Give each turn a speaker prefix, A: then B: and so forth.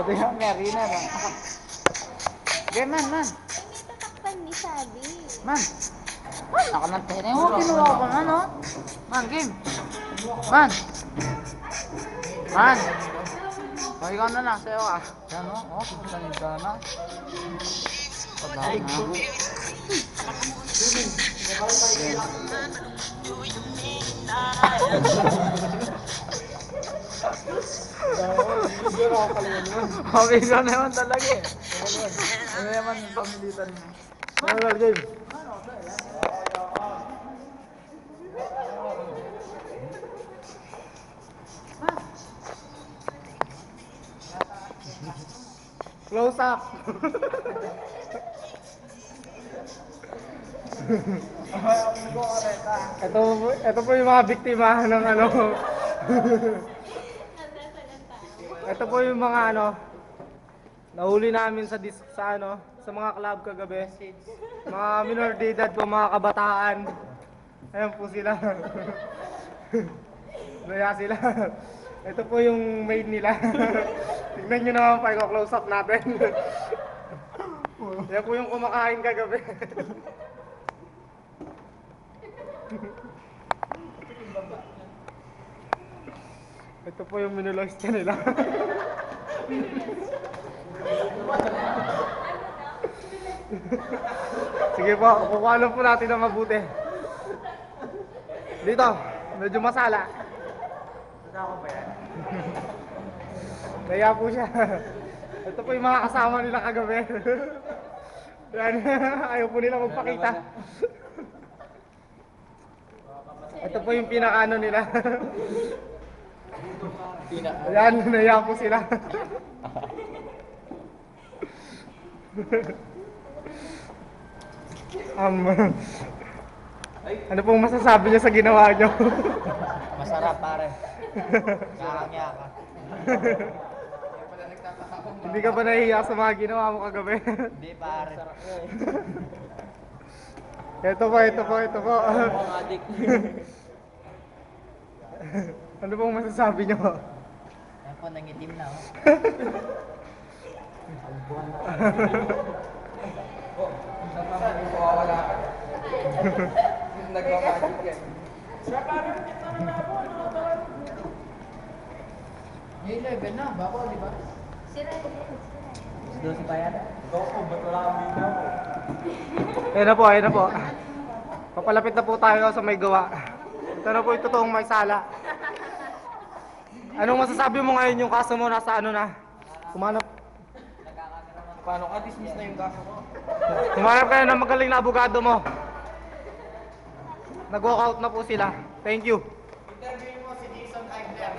A: Di nga, Mary na lang. Okay, man.
B: May tatakpan ni Sabi.
A: Man. Ako ng pera mo. Kinuha ko man, oh. Man, game. Man. Man. O, ikaw na lang. Sayo ka. Yan, oh. Oh, sanid ka na. Pagkain na. Mabigyan naman talaga eh. Ano naman yung pamilitan mo? Ano game? Close up. ito po yung mga biktima ng ano. Ito po yung mga ano nahuli namin sa mga club kagabi. Mga minor de edad po, mga kabataan. Ayan po sila. Naya sila. Ito po yung maid nila. Tignan nyo naman pa, i-close up natin. Yan po yung kumakain kagabi. Ito po yung minuloys nila. Sige po, kukuha po natin na mabuti. Dito, medyo masala. Ako ba yan? Kaya po siya. Ito po yung mga kasama nila kagabi. Yan, ayaw po nila magpakita. Ito po yung pinakaano nila. Ayan, naiya po sila. Ano pong masasabi niyo sa ginawa niyo?
C: Masarap pare. Nakakangya ka.
A: Hindi ka ba nahihiya sa mga ginawa mo kagabi?
C: Hindi pare.
A: Ito po.
C: Ang adik.
A: Ano pong masasabi niyo?
C: Yan po, nangitim na oh.
A: May 11 na, bako, di ba?
C: Doon si Bayan.
A: Ayun na po. Papalapit na po tayo sa may gawa. Ito na po yung totoong may sala. Anong masasabi mo ngayon yung kaso mo nasa ano na? Kumanap.
C: Paano ka? Dismiss na yung kaso mo.
A: Kumanap kayo ng magaling na abogado mo. Nag-walk out na po sila. Thank you.
C: Interview mo si Jason Eichler.